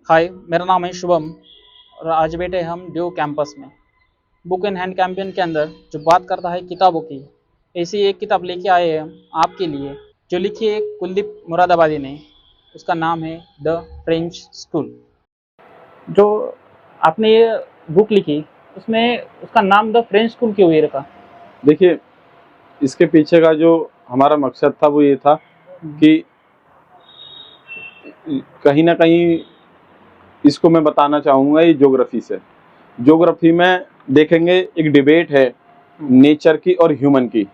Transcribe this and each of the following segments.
हाय, मेरा नाम है शुभम और आज बैठे हम ड्यू कैंपस में। बुक एंड हैंड कैंपेन के अंदर जो बात करता है किताबों की, ऐसी एक किताब लेके आए हैं हम आपके लिए, जो लिखी है कुलदीप मुरादाबादी ने। उसका नाम है द फ्रेंच स्कूल। जो आपने ये बुक लिखी, उसमें उसका नाम द फ्रेंच स्कूल क्यों ही रखा? देखिए, इसके पीछे का जो हमारा मकसद था वो ये था कि कहीं ना कहीं इसको मैं बताना चाहूँगा ये ज्योग्राफी से। ज्योग्राफी में देखेंगे एक डिबेट है नेचर की और ह्यूमन की।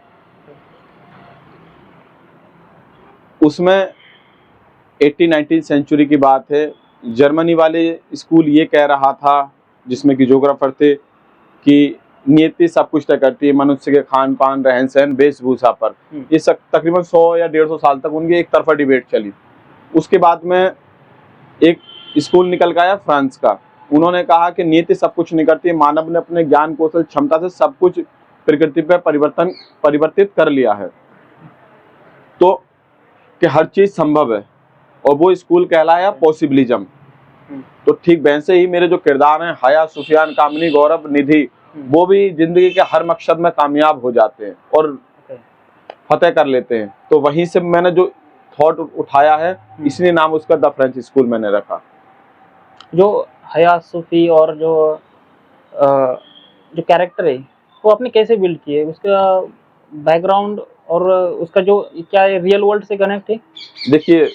उसमें 18-19 सेंचुरी की बात है। जर्मनी वाले स्कूल ये कह रहा था, जिसमें कि ज्योग्राफर थे, कि नियति सब कुछ तय करती है, मनुष्य के खान पान, रहन सहन, वेशभूषा पर। ये सब तकरीबन 100 या 150 साल तक उनकी एक तरफा डिबेट चली। उसके बाद में एक स्कूल निकल के आया फ्रांस का। उन्होंने कहा कि नियति सब कुछ नहीं करती है, मानव ने अपने ज्ञान कौशल क्षमता से सब कुछ प्रकृति पर परिवर्तित कर लिया है, तो कि हर चीज संभव है, और वो स्कूल कहलाया पॉसिबिलिज्म। तो ठीक वैसे ही मेरे जो किरदार हैं, हया, सुफियान, कामिनी, गौरव, निधि, वो भी जिंदगी के हर मकसद में कामयाब हो जाते हैं और फतेह कर लेते हैं। तो वहीं से मैंने जो थॉट उठाया है, इसलिए नाम उसका द फ्रेंच स्कूल मैंने रखा। जो हया, सूफी और जो कैरेक्टर है, वो आपने कैसे बिल्ड किए? उसका बैकग्राउंड और उसका जो क्या है, रियल वर्ल्ड से कनेक्ट है? देखिए,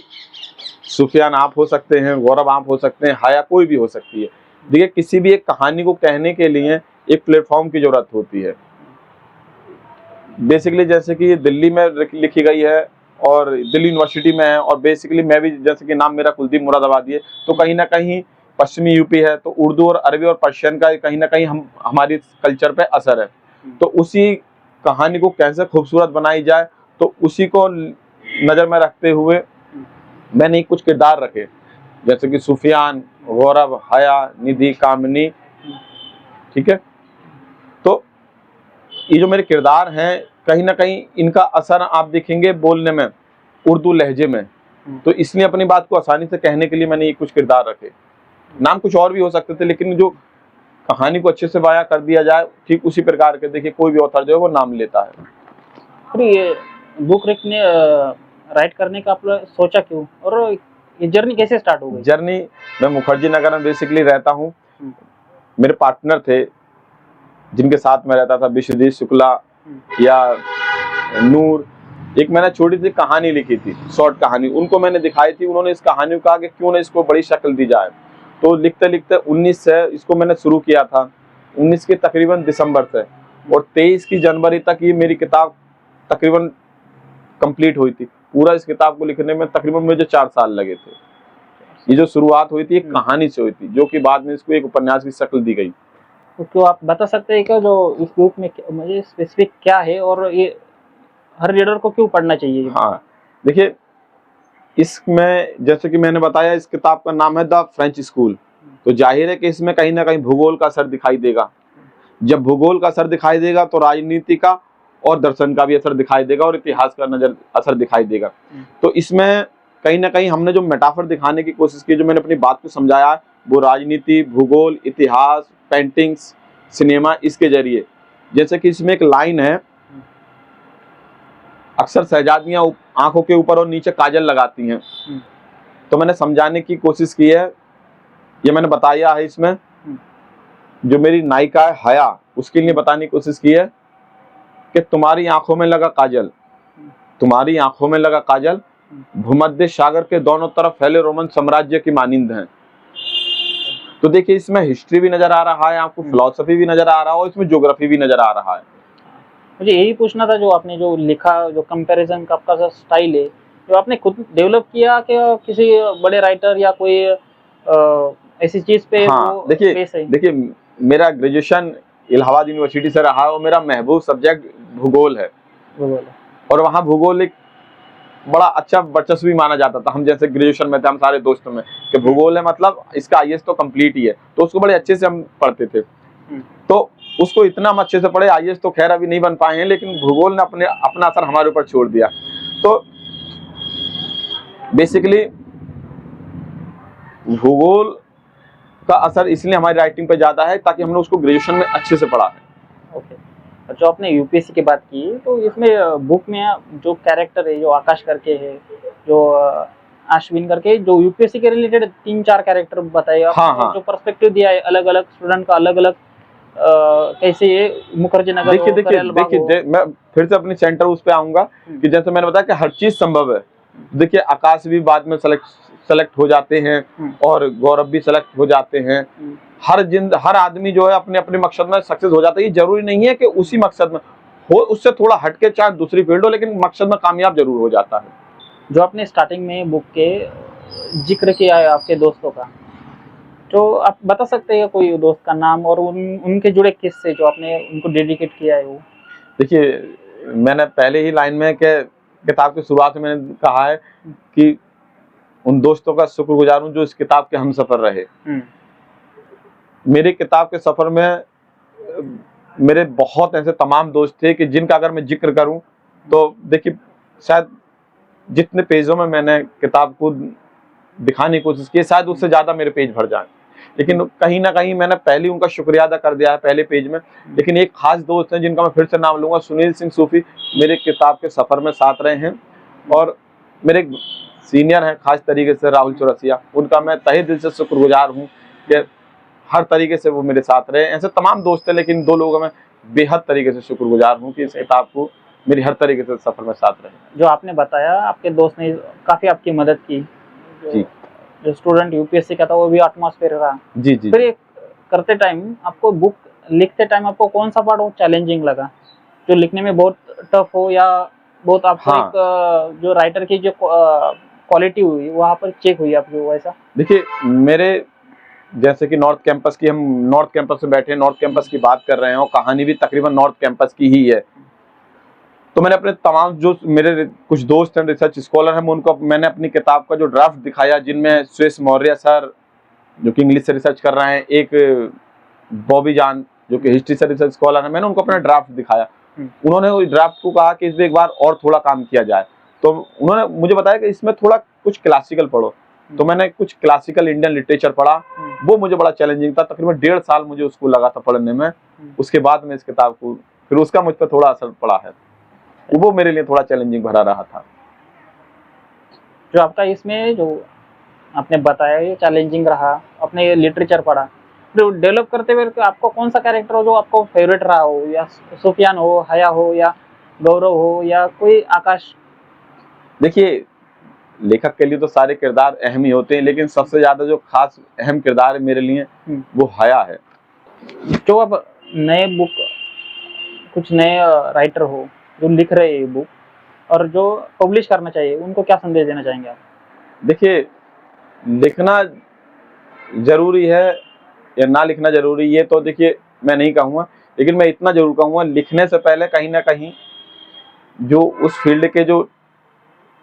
सुफियान आप हो सकते हैं, गौरव आप हो सकते हैं, हया कोई भी हो सकती है। देखिए, किसी भी एक कहानी को कहने के लिए एक प्लेटफॉर्म की जरूरत होती है। बेसिकली जैसे कि ये दिल्ली में लिखी गई है और दिल्ली यूनिवर्सिटी में है, और बेसिकली मैं भी, जैसे कि नाम मेरा कुलदीप मुरादाबादी है, तो कहीं ना कहीं पश्चिमी यूपी है, तो उर्दू और अरबी और पर्शियन का कहीं ना कहीं हमारी कल्चर पे असर है। तो उसी कहानी को कैसे खूबसूरत बनाई जाए, तो उसी को नजर में रखते हुए मैंने कुछ किरदार रखे, जैसे कि सुफियान, गौरव, हया, निधि, कामिनी। ठीक है, तो ये जो मेरे किरदार हैं, कहीं ना कहीं इनका असर आप देखेंगे बोलने में, उर्दू लहजे में। तो इसलिए अपनी बात को आसानी से कहने के लिए मैंने ये कुछ किरदार रखे। नाम कुछ और भी हो सकते थे, लेकिन जो कहानी को अच्छे से बयां कर दिया जाए, ठीक उसी प्रकार के, देखिए कोई भी ऑथर जो है वो नाम लेता है। और ये बुक लिखने राइट करने का आपने सोचा क्यों, और ये जर्नी कैसे स्टार्ट हो गई? जर्नी, मैं मुखर्जी नगर में बेसिकली रहता हूँ। मेरे पार्टनर थे जिनके साथ में रहता था, विश्वजीत शुक्ला या नूर। एक मैंने छोटी सी कहानी लिखी थी, शॉर्ट कहानी, उनको मैंने दिखाई थी। उन्होंने इस कहानी को कहा कि क्यों ना इसको बड़ी शक्ल दी जाए। तो लिखते लिखते 19 से इसको मैंने शुरू किया था, 19 के तकरीबन दिसंबर से, और 23 की जनवरी तक ये मेरी किताब तकरीबन कंप्लीट हुई थी। पूरा इस किताब को लिखने में तकरीबन मुझे 4 साल लगे थे। ये जो शुरुआत हुई थी एक कहानी से हुई थी, जो कि बाद में इसको एक उपन्यास की शक्ल दी गई। तो क्यों आप बता सकते हैं क्या, जो इस बुक में मुझे स्पेसिफिक क्या है और ये हर रीडर को क्यों पढ़ना चाहिए? हाँ, देखिए, इसमें जैसे कि मैंने बताया, इस किताब का नाम है द फ्रेंच स्कूल। तो जाहिर है कि इसमें कहीं ना कहीं भूगोल का असर दिखाई देगा। जब भूगोल का असर दिखाई देगा तो राजनीति का और दर्शन का भी असर दिखाई देगा, और इतिहास का असर दिखाई देगा। तो इसमें कहीं ना कहीं हमने जो मेटाफर दिखाने की कोशिश की, जो मैंने अपनी बात को समझाया, वो राजनीति, भूगोल, इतिहास, पेंटिंग्स, सिनेमा, इसके जरिए। जैसे कि इसमें एक लाइन है, अक्सर शहजादियां आंखों के ऊपर और नीचे काजल लगाती हैं। तो मैंने समझाने की कोशिश की है, ये मैंने बताया है इसमें। जो मेरी नायिका है हया, उसके लिए बताने की कोशिश की है कि तुम्हारी आंखों में लगा काजल, तुम्हारी आंखों में लगा काजल भूमध्य सागर के दोनों तरफ फैले रोमन साम्राज्य की मानिंद हैं। तो देखिए, इसमें हिस्ट्री भी नजर आ रहा है आपको, फिलॉसफी भी नजर आ रहा है, और इसमें ज्योग्राफी भी नजर आ रहा है। मुझे यही पूछना था, जो आपने जो लिखा, जो कंपैरिजन का आपका स्टाइल है, जो आपने खुद डेवलप किया कि किसी बड़े राइटर या कोई ऐसी चीज पे? हाँ, देखिए मेरा ग्रेजुएशन इलाहाबाद यूनिवर्सिटी से रहा है, और मेरा महबूब सब्जेक्ट भूगोल है। और वहाँ भूगोल एक बड़ा अच्छा वर्चस्व भी माना जाता था। हम जैसे ग्रेजुएशन में थे, हम सारे दोस्तों में, कि भूगोल है मतलब इसका आईएएस तो कंप्लीट ही है, तो उसको बड़े अच्छे से हम पढ़ते थे। तो उसको इतना हम अच्छे से पढ़े, आईएएस तो खैर अभी नहीं बन पाए हैं, लेकिन भूगोल ने अपना असर हमारे ऊपर छोड़ दिया। तो बेसिकली भूगोल का असर इसलिए हमारी राइटिंग पे ज़्यादा है ताकि हमने उसको ग्रेजुएशन में अच्छे से पढ़ा है। ओके। और जो आपने यूपीएससी की बात की, तो इसमें बुक में जो कैरेक्टर है, जो आकाश करके है, जो अश्विन करके, जो यूपीएससी के रिलेटेड 3-4 कैरेक्टर बताए आपने, हाँ, हाँ। जो पर्सपेक्टिव दिया है अलग अलग स्टूडेंट का, अलग अलग कैसे ये मुखर्जी नगर देखिए हो, देखिए करेल बाग देखिए हो। मैं फिर से अपनी सेंटर उस पे आऊंगा कि जैसे मैंने बताया कि हर चीज संभव है। देखिए आकाश भी बाद में सेलेक्ट हो जाते हैं और गौरव भी सेलेक्ट हो जाते हैं। हर आदमी जो है अपने अपने मकसद में सक्सेस हो जाता है। ये जरूरी नहीं है कि उसी मकसद में हो, उससे थोड़ा हटके चाहे दूसरी फील्ड हो, लेकिन मकसद में कामयाब जरूर हो जाता है। जो आपने स्टार्टिंग में बुक के जिक्र किया है आपके दोस्तों का, तो आप बता सकते हैं कोई दोस्त का नाम और उनके जुड़े किस्से जो आपने उनको डेडिकेट किया है वो? देखिए मैंने पहले ही लाइन में के किताब की शुरुआत में मैंने कहा है कि उन दोस्तों का शुक्रगुजार हूं जो इस किताब के हमसफर रहे। मेरे किताब के सफर में मेरे बहुत ऐसे तमाम दोस्त थे कि जिनका अगर मैं जिक्र करूं तो देखिए शायद जितने पेजों में मैंने किताब को दिखाने की कोशिश की शायद उससे ज्यादा मेरे पेज भर जाए, लेकिन कहीं ना कहीं मैंने पहले उनका शुक्रिया अदा कर दिया है पहले पेज में। लेकिन एक खास दोस्त हैं जिनका मैं फिर से नाम लूंगा, सुनील सिंह सूफी, मेरे किताब के सफर में साथ रहे हैं। और मेरे सीनियर हैं खास तरीके से राहुल चौरसिया, उनका मैं तहे दिल से शुक्रगुजार हूँ कि हर तरीके से वो मेरे साथ रहे। ऐसे तमाम दोस्त हैं, लेकिन 2 लोगों में बेहद तरीके से शुक्रगुजार हूँ कि इस किताब को मेरी हर तरीके से सफर में साथ रहे। जो आपने बताया आपके दोस्त ने काफी आपकी मदद की, जी जो स्टूडेंट यूपीएससी का था वो भी एटमॉस्फेयर रहा। जी जी। फिर ये करते टाइम आपको बुक लिखते टाइम आपको कौन सा पार्ट चैलेंजिंग लगा, जो लिखने में बहुत टफ हो, या बहुत आपको हाँ। एक जो राइटर की जो क्वालिटी हुई वहां पर चेक हुई आपकी वो ऐसा? देखिए मेरे जैसे कि नॉर्थ कैंपस की, हम नॉर्थ कैंपस में बैठे नॉर्थ कैंपस की बात कर रहे हैं और कहानी भी तकरीबन नॉर्थ कैंपस की ही है। तो मैंने अपने तमाम जो मेरे कुछ दोस्त हैं रिसर्च स्कॉलर हैं, उनको मैंने अपनी किताब का जो ड्राफ्ट दिखाया, जिनमें सुरेश मौर्य सर जो कि इंग्लिश से रिसर्च कर रहे हैं, एक बॉबी जान जो कि हिस्ट्री से रिसर्च स्कॉलर है, मैंने उनको अपना ड्राफ्ट दिखाया। उन्होंने उस ड्राफ्ट को कहा कि इसमें एक बार और थोड़ा काम किया जाए। तो उन्होंने मुझे बताया कि इसमें थोड़ा कुछ क्लासिकल पढ़ो। तो मैंने कुछ क्लासिकल इंडियन लिटरेचर पढ़ा, वो मुझे बड़ा चैलेंजिंग था। तकरीबन 1.5 साल मुझे उसको लगा था पढ़ने में। उसके बाद में इस किताब को फिर उसका मुझ पर थोड़ा असर पड़ा है, वो मेरे लिए थोड़ा चैलेंजिंग भरा रहा था। जो आपका इसमें जो आपने बताया ये चैलेंजिंग रहा, आपने ये लिटरेचर पढ़ा, तो डेवलप करते हुए आपको कौन सा कैरेक्टर हो जो आपको फेवरेट रहा हो, या सुफियान हो, हया हो, या गौरव हो, या कोई आकाश? देखिए लेखक के लिए तो सारे किरदार अहम ही होते हैं, लेकिन सबसे ज्यादा जो खास अहम किरदार है मेरे लिए वो हया है। जो अब नए बुक कुछ नए राइटर हो जो लिख रहे हैं बुक और जो पब्लिश करना चाहिए, उनको क्या संदेश देना चाहेंगे आप? देखिए लिखना जरूरी है या ना लिखना जरूरी, ये तो देखिए मैं नहीं कहूँगा, लेकिन मैं इतना जरूर कहूँगा लिखने से पहले कहीं ना कहीं जो उस फील्ड के जो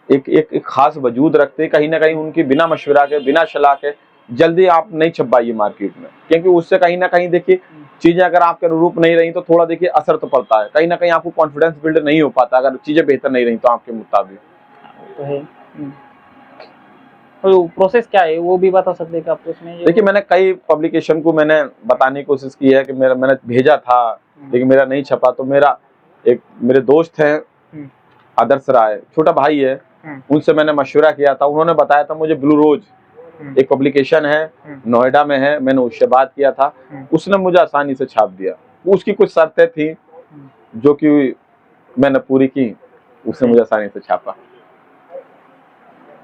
एक खास वजूद रखते हैं, कहीं ना कहीं उनकी बिना मशवरा के बिना सलाह के जल्दी आप नहीं छपाइए मार्केट में, क्योंकि उससे कहीं ना कहीं देखिए चीजें अगर आपके अनुरूप नहीं रही तो थोड़ा देखिए असर तो पड़ता है, कहीं ना कहीं आपको कॉन्फिडेंस बिल्ड नहीं हो पाता अगर चीजें बेहतर नहीं रही तो आपके मुताबिक। तो है तो प्रोसेस क्या है वो भी बता सकते हैं आप उसमें? देखिए मैंने कई पब्लिकेशन को मैंने बताने की कोशिश की है कि मैंने भेजा था लेकिन मेरा नहीं छपा। तो मेरे दोस्त हैं आदर्श राय, छोटा भाई है, उनसे मैंने मशवरा किया था। उन्होंने बताया था मुझे ब्लू रोज एक पब्लिकेशन है नोएडा में है, मैंने उससे बात किया था, उसने मुझे आसानी से छाप दिया। उसकी कुछ शर्तें थी जो कि मैंने पूरी की, उसने मुझे आसानी से छापा।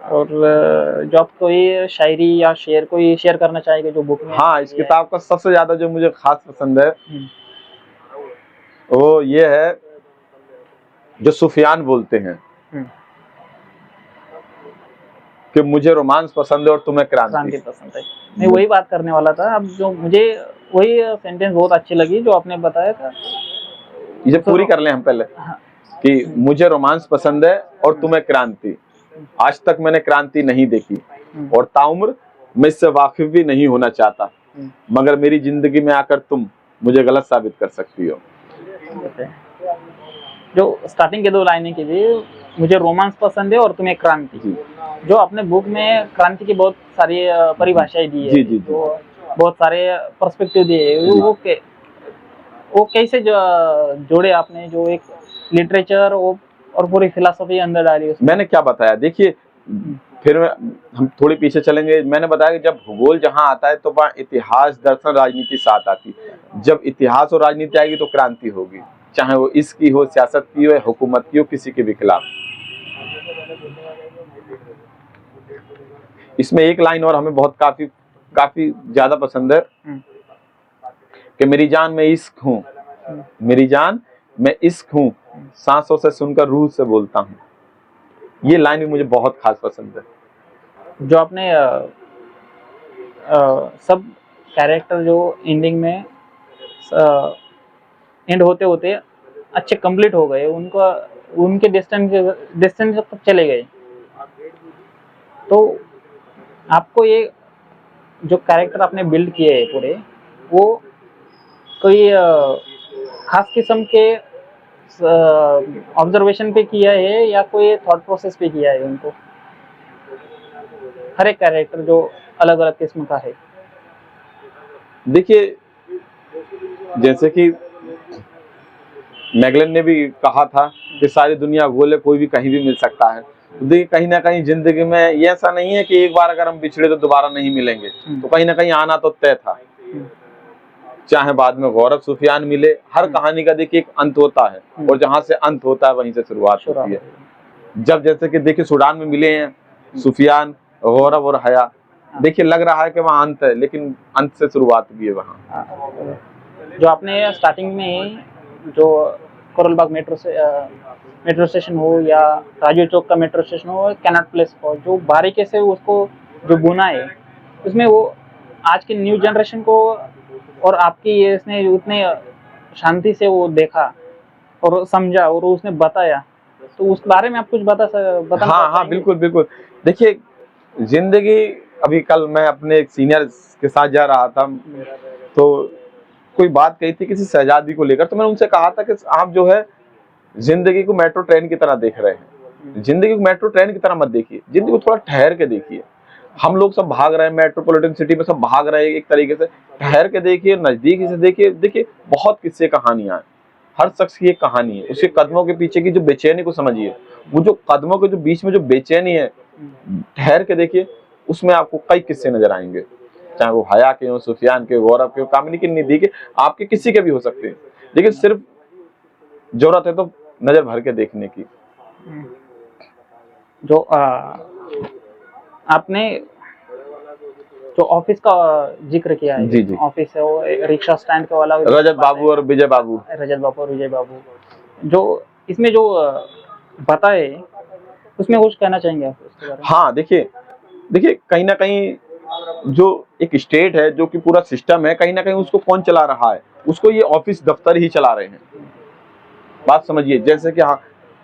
और जो आप कोई शायरी या शेर कोई शेयर करना चाहेंगे जो बुक में? हाँ, इस किताब का सबसे ज्यादा जो मुझे खास पसंद है वो ये है जो सुफियान बोलते हैं कि मुझे रोमांस पसंद है और तुम्हें क्रांति पसंद है। मैं वही बात करने वाला था। अब जो मुझे वही सेंटेंस बहुत अच्छी लगी जो आपने बताया था, इसे पूरी कर लें हम पहले कि मुझे रोमांस पसंद है और तुम्हें क्रांति, आज तक मैंने क्रांति नहीं देखी और ताउम्र मैं इससे वाकिफ भी नहीं होना चाहता, मगर मेरी जिंदगी में आकर तुम मुझे गलत साबित कर सकती हो। जो स्टार्टिंग के 2 लाइनें की थी, मुझे रोमांस पसंद है और तुम्हें क्रांति, जो आपने बुक में क्रांति की बहुत सारी परिभाषाएं दी है। जी, जी, जी। तो बहुत सारे पर्सपेक्टिव दिए। जी। वो कैसे जोड़े आपने, जो एक लिटरेचर और पूरी फिलॉसफी अंदर डाली उसमें? मैंने क्या बताया, देखिए फिर हम थोड़ी पीछे चलेंगे। मैंने बताया कि जब भूगोल जहाँ आता है तो वहाँ इतिहास, दर्शन, राजनीति साथ आती है। जब इतिहास और राजनीति आएगी तो क्रांति होगी, चाहे वो इसकी हो, सियासत की हो या हुकूमत की हो, किसी के भी खिलाफ। इसमें एक लाइन और हमें बहुत काफी ज्यादा पसंद है कि मेरी जान मैं इश्क हूँ, मेरी जान मैं इश्क हूँ, सांसों से सुनकर रूह से बोलता हूँ। ये लाइन भी मुझे बहुत खास पसंद है। जो आपने सब कैरेक्टर जो एंडिंग में एंड होते होते अच्छे कंप्लीट हो गए, उनका उनके डिस्टेंस तक चले गए, तो आपको ये जो कैरेक्टर आपने बिल्ड किए हैं पूरे, वो कोई खास किस्म के ऑब्जर्वेशन पे किया है या कोई थॉट प्रोसेस पे किया है उनको? हर एक कैरेक्टर जो अलग अलग किस्म का है। देखिए, जैसे कि मैगलन ने भी कहा था कि सारी दुनिया गोल है, कोई भी कहीं भी मिल सकता है। तो देखिए, कहीं ना कहीं जिंदगी में ये ऐसा नहीं है कि एक बार अगर हम बिछड़े तो दोबारा नहीं मिलेंगे, तो कहीं ना कहीं आना तो तय था। चाहे बाद में गौरव सुफियान मिले, हर कहानी का देखिए एक अंत होता है, और जहां से अंत होता है वहीं से शुरुआत होती है। जब जैसे कि देखिए सूडान में मिले हैं सुफियान, गौरव और हया, देखिए लग रहा है कि वहाँ अंत है, लेकिन अंत से शुरुआत भी है वहाँ। जो आपने स्टार्टिंग में जो कोरलबाग मेट्रो स्टेशन हो या राजू चौक का मेट्रो स्टेशन हो, कैनॉट प्लेस हो, जो बारीकी से उसको जो बुना है, उसमें वो आज के न्यू जनरेशन को और आपकी ये इसने उतने शांति से वो देखा और समझा और उसने बताया, तो उस बारे में आप कुछ बता? हाँ, बिल्कुल। देखिए, जिंदगी, अभी कल मैं अपने एक सीनियर के साथ जा रहा था, तो कोई बात कही थी किसी शहजादी को लेकर, तो मैंने उनसे कहा था कि आप जो है जिंदगी को मेट्रो ट्रेन की तरह देख रहे हैं। जिंदगी को मेट्रो ट्रेन की तरह मत देखिए, जिंदगी को थोड़ा ठहर के देखिए। हम लोग सब भाग रहे हैं मेट्रोपॉलिटन सिटी में, सब भाग रहे हैं एक तरीके से। ठहर के देखिए, नजदीक से देखिए। देखिए, बहुत किस्से कहानियां हैं, हर शख्स की एक कहानी है। उसके कदमों के पीछे की जो बेचैनी को समझिए, वो जो कदमों के जो बीच में जो बेचैनी है, ठहर के देखिए, उसमें आपको कई किस्से नजर आएंगे। चाहे वो हया के हो, सुफियान के, गौरव के, कामिनी के, निधि के, आपके किसी के भी हो सकते हैं। लेकिन सिर्फ जरूरत है तो नजर भर के देखने की। जो आपने जो ऑफिस का जिक्र किया है, जी। ऑफिस है वो रिक्शा स्टैंड के वाला, रजत बाबू और विजय बाबू, जो इसमें जो बताए, उसमें कुछ कहना चाहेंगे आप उसके बारे में? हाँ, देखिए कहीं ना कहीं जो एक स्टेट है, जो कि पूरा सिस्टम है, कहीं ना कहीं उसको कौन चला रहा है? उसको ये ऑफिस दफ्तर ही चला रहे हैं। बात समझिए, जैसे कि हाँ,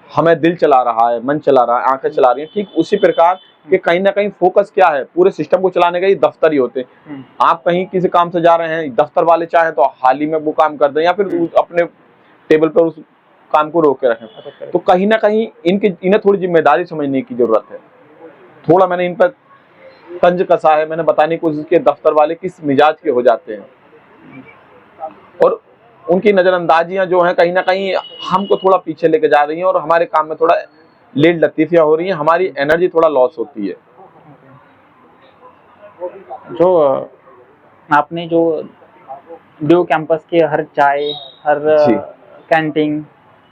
हमें दिल चला रहा है, मन चला रहा है, आंखें चला रही हैं, ठीक उसी प्रकार कि कहीं ना कहीं फोकस क्या है, पूरे सिस्टम को चलाने का ये दफ्तर ही होते हैं। आप कहीं किसी काम से जा रहे हैं, दफ्तर वाले चाहे तो हाल ही में वो काम कर दें, या फिर अपने टेबल पर उस काम को रोक के रखें। तो कहीं ना कहीं इन्हें थोड़ी जिम्मेदारी समझने की जरूरत है। थोड़ा मैंने इन पर तंज कसा है, मैंने बताने की कोशिश की दफ्तर वाले किस मिजाज के हो जाते हैं, और उनकी नजरअंदाजियां जो हैं कहीं ना कहीं हमको थोड़ा पीछे लेके जा रही हैं, और हमारे काम में थोड़ा लेट लतीफियां हो रही हैं, हमारी एनर्जी थोड़ा लॉस होती है। जो आपने जो ड्यू कैंपस के हर चाय, हर कैंटीन,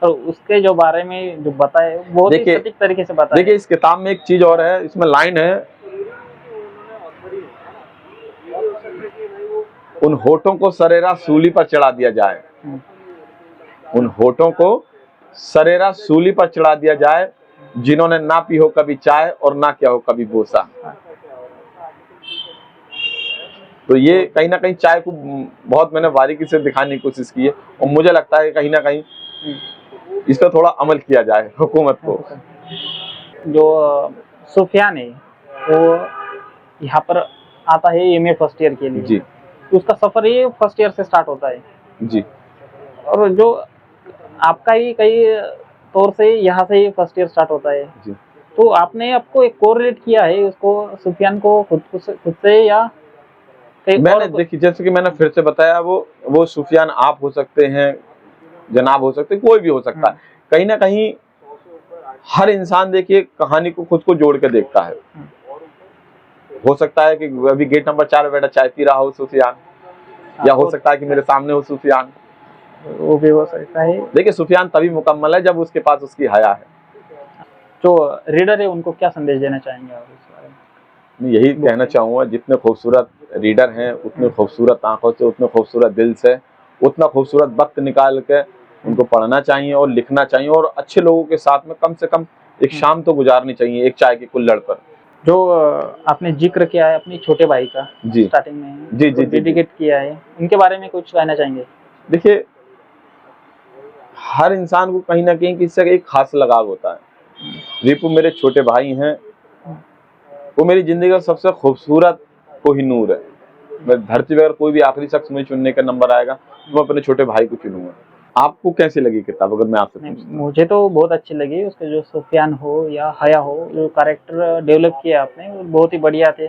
तो उसके जो बारे में जो बताए, बहुत ही सटीक तरीके से बताया। देखिए, इस किताब में एक चीज और है, इसमें लाइन है, उन होठों को सरेरा सूली पर चढ़ा दिया जाए, उन होठों को सरेरा सूली पर चढ़ा दिया जाए, जिन्होंने ना पी हो कभी चाय और ना किया हो कभी बोसा। तो ये कहीं ना कहीं चाय को बहुत मैंने बारीकी से दिखाने की कोशिश की है, और मुझे लगता है कहीं ना कहीं इस पर थोड़ा अमल किया जाए हुकूमत को। जो सुफियान है वो यहाँ पर आता है एमए फर्स्ट ईयर के लिए जी, तो उसका सफर ही फर्स्ट ईयर से स्टार्ट होता है जी, और जो आपका ही कई तौर से यहाँ से ही फर्स्ट ईयर स्टार्ट होता है जी। तो आपने आपको एक कोरिलेट किया है उसको, सुफियान को खुद से या मैंने देखिए, जैसे कि मैंने फिर से बताया, वो सुफियान आप हो सकते हैं, जनाब हो सकते हैं, कोई भी हो सकता है। कहीं ना कहीं हर इंसान देखिए कहानी को खुद को जोड़ के देखता है। हो सकता है कि अभी गेट नंबर 4 में बैठा चाय पी रहा हो सुफियान, या हो सकता है कि मेरे सामने हो सुफियान, वो भी हो सकता है। देखिए सुफियान तभी मुकम्मल है जब उसके पास उसकी हया है। जो रीडर है उनको क्या संदेश देना चाहेंगे आप इस बारे में? मैं यही कहना चाहूँगा, जितने खूबसूरत रीडर हैं, उतने खूबसूरत आंखों से, उतने खूबसूरत दिल से, उतना खूबसूरत वक्त निकाल के उनको पढ़ना चाहिए और लिखना चाहिए, और अच्छे लोगों के साथ में कम से कम एक शाम तो गुजारनी चाहिए, एक चाय की कुल्हड़ पर। जो आपने जिक्र किया है अपने छोटे भाई का, जी स्टार्टिंग में जी जी जी डेडिकेट किया है, उनके बारे में कुछ कहना चाहेंगे? देखिए, हर इंसान को कहीं ना कहीं किसी से एक खास लगाव होता है। रिपू मेरे छोटे भाई हैं, वो मेरी जिंदगी का सबसे खूबसूरत कोहिनूर है। मैं धरती पर कोई भी आखिरी शख्स मुझे चुनने का नंबर आएगा तो मैं अपने छोटे भाई को चुनूंगा। आपको कैसी लगी किताब, अगर मैं आपसे पूछूं? मुझे तो बहुत अच्छी लगी, उसके जो सुफियान हो या हया हो, जो कैरेक्टर डेवलप किया आपने वो बहुत ही बढ़िया थे।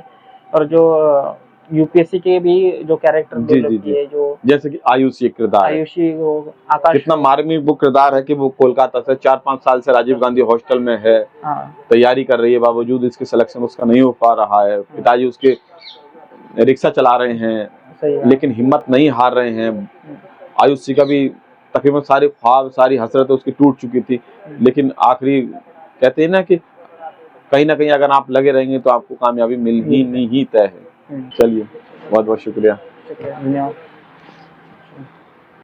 और जो यूपीएससी के भी जो कैरेक्टर जी जी डेवलप जी, किए, जो जैसे कि आयुषी किरदार है, आयुषी हो, आकाश कितना हो, मार्मिक वो किरदार है कि वो कोलकाता से 4-5 साल से राजीव गांधी हॉस्टल में है, हाँ तैयारी कर रही है, बावजूद इसके सिलेक्शन उसका नहीं हो पा रहा है। पिताजी उसके रिक्शा चला रहे हैं, सही है। लेकिन हिम्मत नहीं हार रहे हैं। आयुषी का भी तकरीबन सारे ख्वाब, सारी हसरतें उसकी टूट चुकी थी, लेकिन आखिरी कहते हैं ना कि कहीं ना कहीं अगर आप लगे रहेंगे तो आपको कामयाबी मिल ही नहीं ही तय है। चलिए, बहुत बहुत शुक्रिया। धन्यवाद।